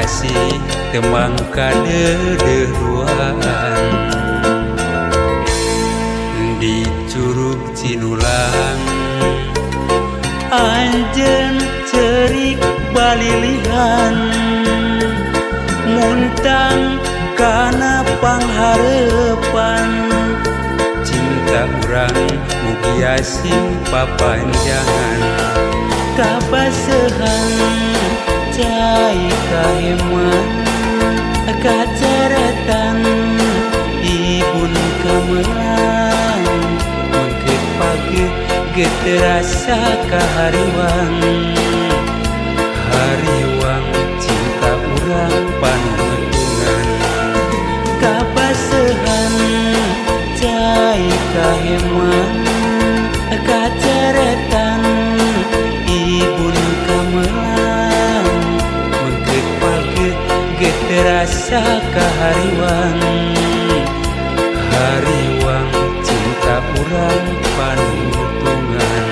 asih temang kadeudeureuan di Curug Cinulang anjeun cerik balilihan muntang kana pangharepan cinta urang mugi asing papanjangan kabasehan cai kaheman kaceretan ibun kamelang mengkeut page geut terasa kahariwang hariwang cinta urang panutungan kabasehan cai kaheman kaceretan ibun kamelang mengkeut page geut terasa kahariwang hariwang cinta urang panutungan.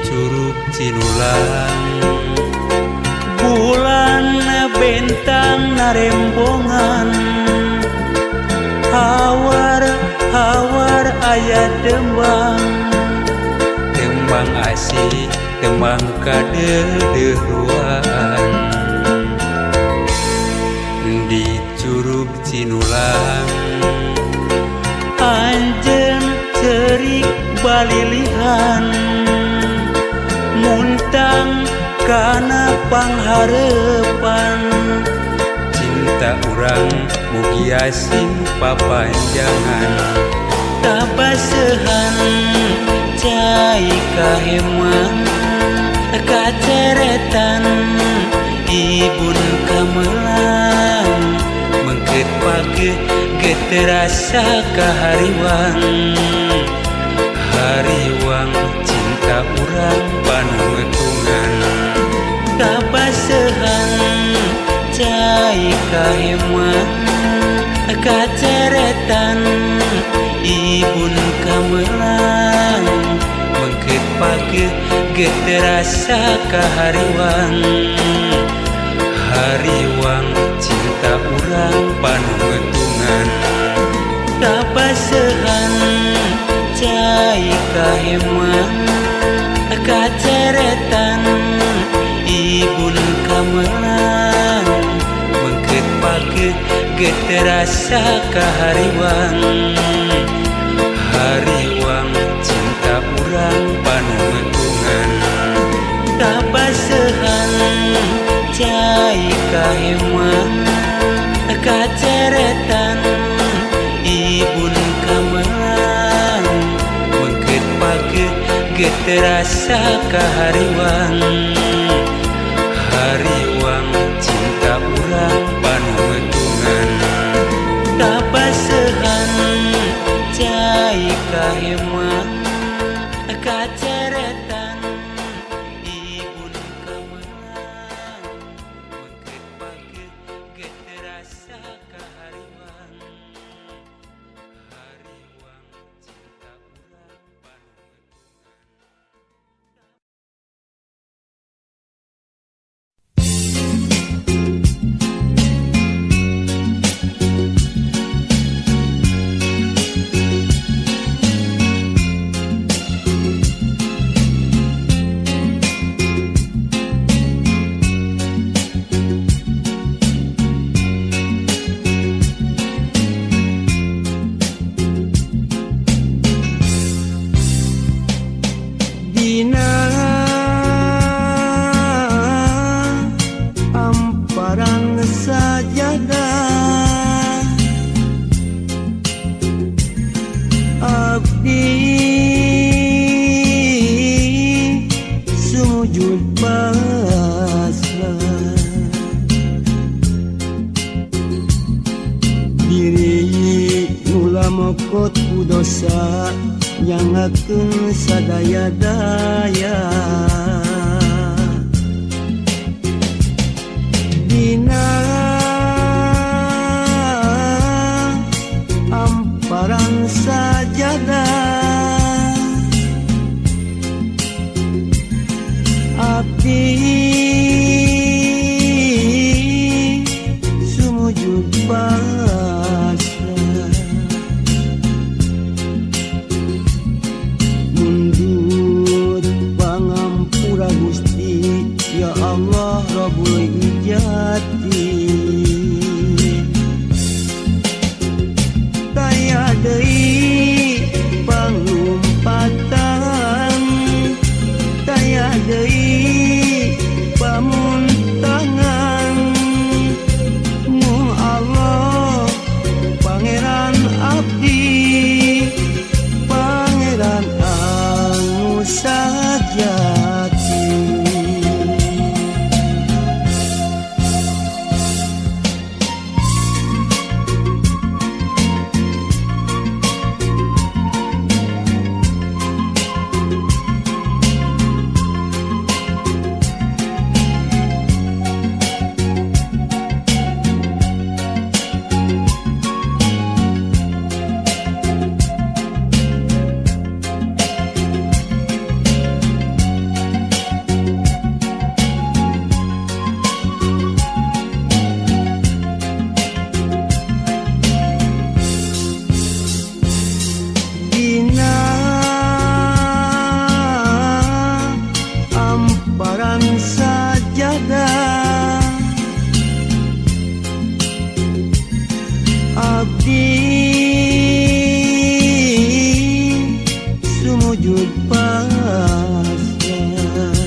Curug Cinulang bulan bentang narembongan hawar aya tembang asih tembang kadeudeureuan di Curug Cinulang anjeun cerik balilihan muntang kana pangharepan cinta urang mugi asing papanjangan kabasehan cai kaheman kaceretan ibun kamelang mengkeut page geut terasa kahariwang hariwang cinta urang panutungan kabasehan cai kaheman kaceretan ibun kamelang mengkeut page geut terasa kahariwang hariwang cinta urang panutungan kabasehan cai kaheman kaceretan ibun kamelang mengkeut page geut terasa kahariwang hariwang cinta urang panutungan kabasehan cai kaheman kaceretan ibun kamelang mengkeut page geut terasa kahariwang hariwang cinta urang panutungan kabasehan cai kaheman kaceretan ibun kamelang mengkeut page geut terasa kahariwang mokot ku dosa nyangakeun sadaya-daya dina amparan sajadah abdi sumujud pasrah mundut pangampura Gusti ya Allah Rabbul Ijati taya deui pangumpatan taya deui pamuntangan mu Allah pangeran abdi pangeran anu sajati dina amparan sajadah abdi sumujud pasrah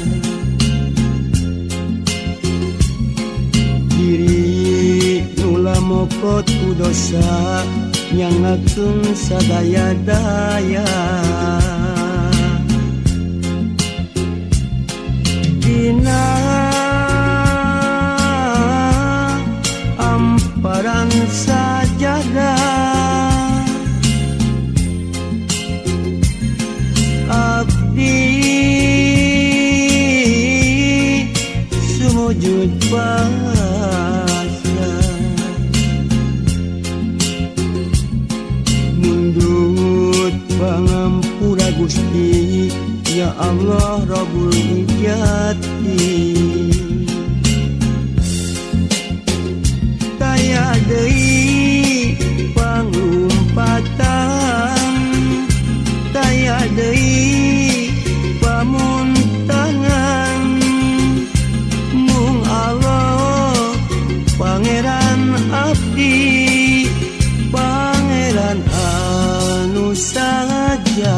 diri nula mokot ku dosa nyangakeun sadaya-daya dina amparan sajadah abdi sumujud pasrah mundut pangampura Gusti ya Allah Rabbul Ijati taya deui pangumpatan taya deui pamuntangan mung Allah pangeran abdi pangeran anu sajati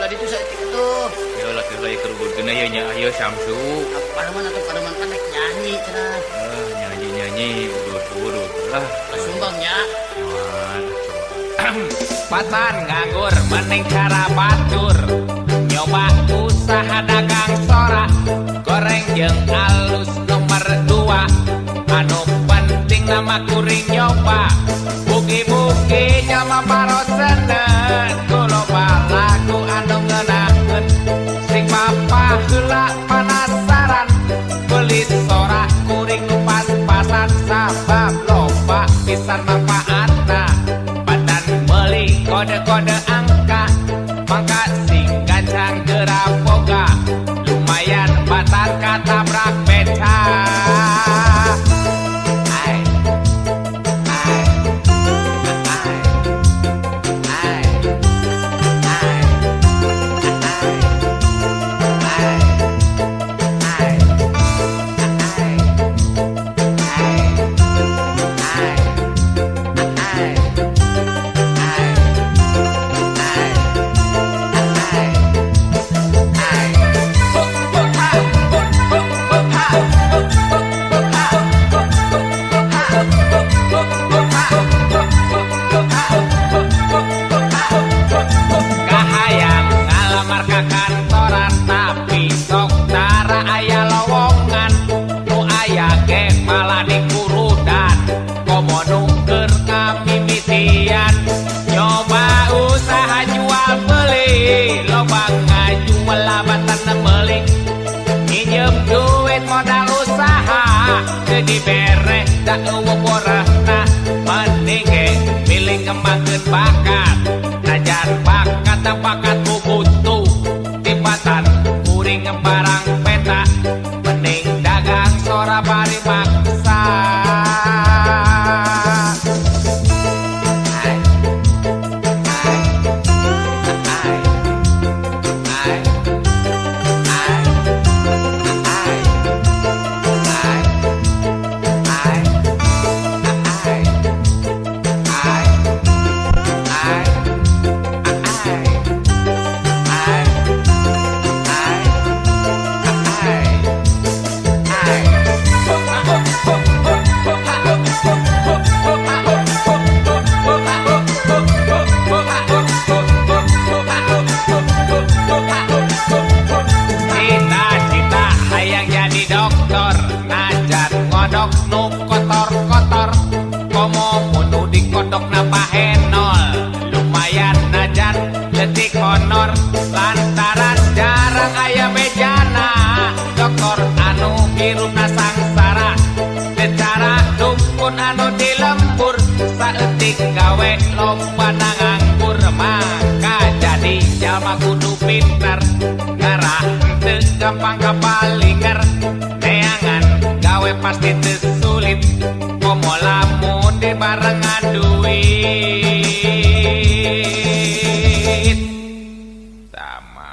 Beladi itu saya tuh. Ya lah kira kerubut gena ya nya ayo Samsu. Pareman atau pareman kan nyanyi cenah. Nyanyi urut lah. Sumbangnya. Patan nganggur mending cara batur. Nyoba usaha dagang sora. Goreng jeung alus nomor 2. Anu penting nama kuring nyoba. Bugi-bugi jalma paroseun kulo balaku anu ngeunaheun. Sing papa heula panasaran beli sora kuring nu pas-pasan sabab loba pisan manfaatna. Badan meuli kode-kode angka mangka sing gancang geura boga lumayan batal katabrak beca. Kahayang ngalamar ka kantoran tapi sok tara aya lowongan nu aya ge malah dikurudan komo nuker kamimitian nyoba usaha jual beli loba ngajual labatan meuli nginjem duit modal usaha teu dibere da eueuh borahna mending ge pilih kembangkeun bakat najan bakat butuh tipatan kuring barang peta mending dagang sora bari maksa. Cita-cita hayang jadi dokter najan ngodok nu kotor-kotor komo munu dikodok na pahenol lumayan najan letik honor lantaran jarang aya bejana dokter anu hirupna sangsara secara dukun anu dilembur saeutik gawe lomba nganggur maka jadi jalma kudu pinter ngarah teu gampang kapalinger neangan gawe pasti teu sulit komo lamun dibarengan duit sama.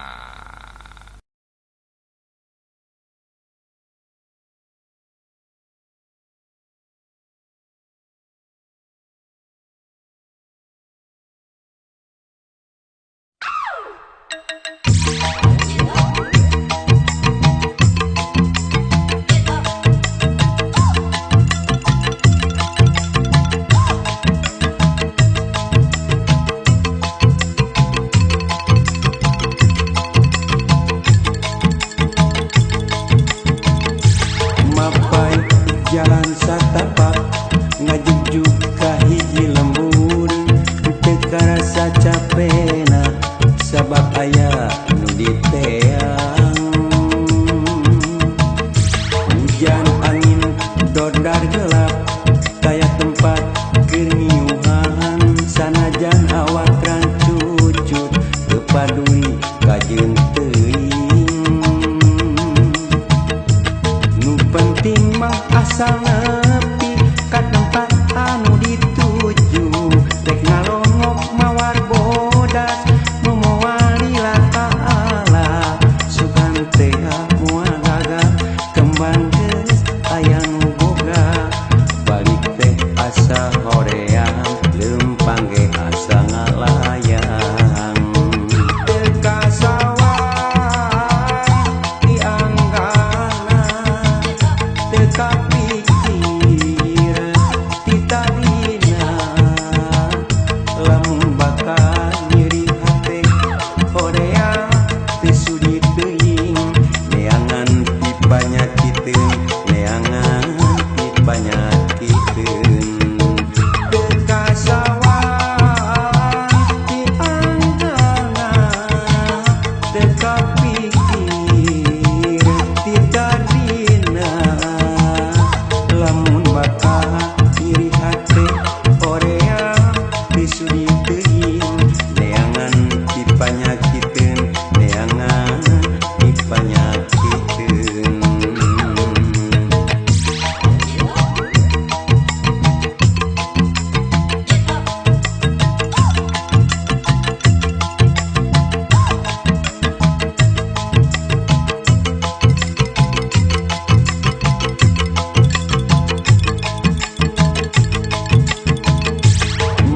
Mapai jalan satapak ngajujuk ka hiji lembur teu karasa capena sabab aya nu diteang hujan angin dodar gelap kayak tempat kenyuhan sanajan awak rancucut kepaduli kajeun teuing nu penting mah asal nepi ka tempat anu dituju rek ngalongok mawar bodas nu moal lila taala sukan teh moal gagah kembang geus aya nu boga balik teh asa horeang leumpang ge asa ngalayang teu kasawan dianggana teu kapikir ti tadina lamun bakal nyeri hate horeang teu sudi teuing neangan ti panyakiteun neangan ti panyakiteun teu kasawan dianggana teu kapikir ti tadina lamun bakal nyeri hate horeang teu sudi teuing neangan ti panyakiteun neangan ti panyakiteun.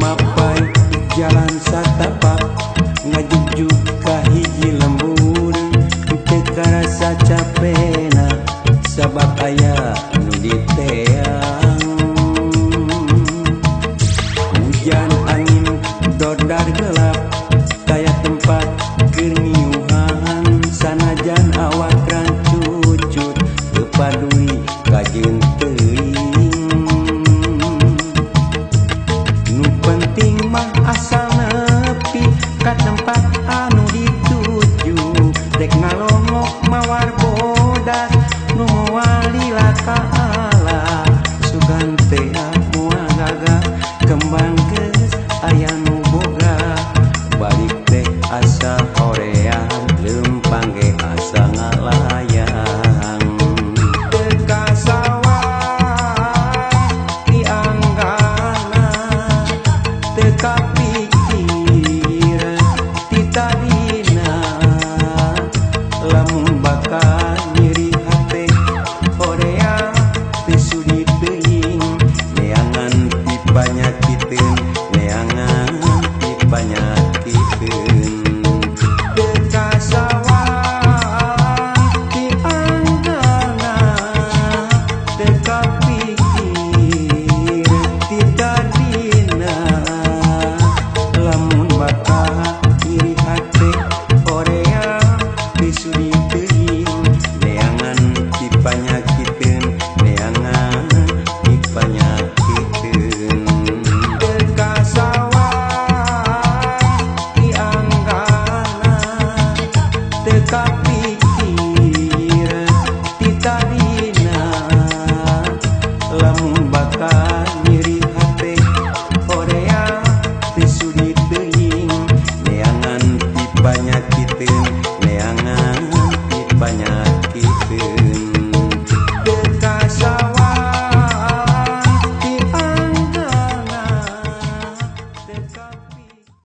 Mapai jalan satapak ngajujuk ka hiji lembur teu karasa capena sabab aya nu diteang hujan angin dodar gelap kayak tempat kenyuhan sanajan awak rancucut kepaduli kajeun teuing nu penting mah asal nepi ka tempat anu dituju rek ngalongok mawar bodas nu moal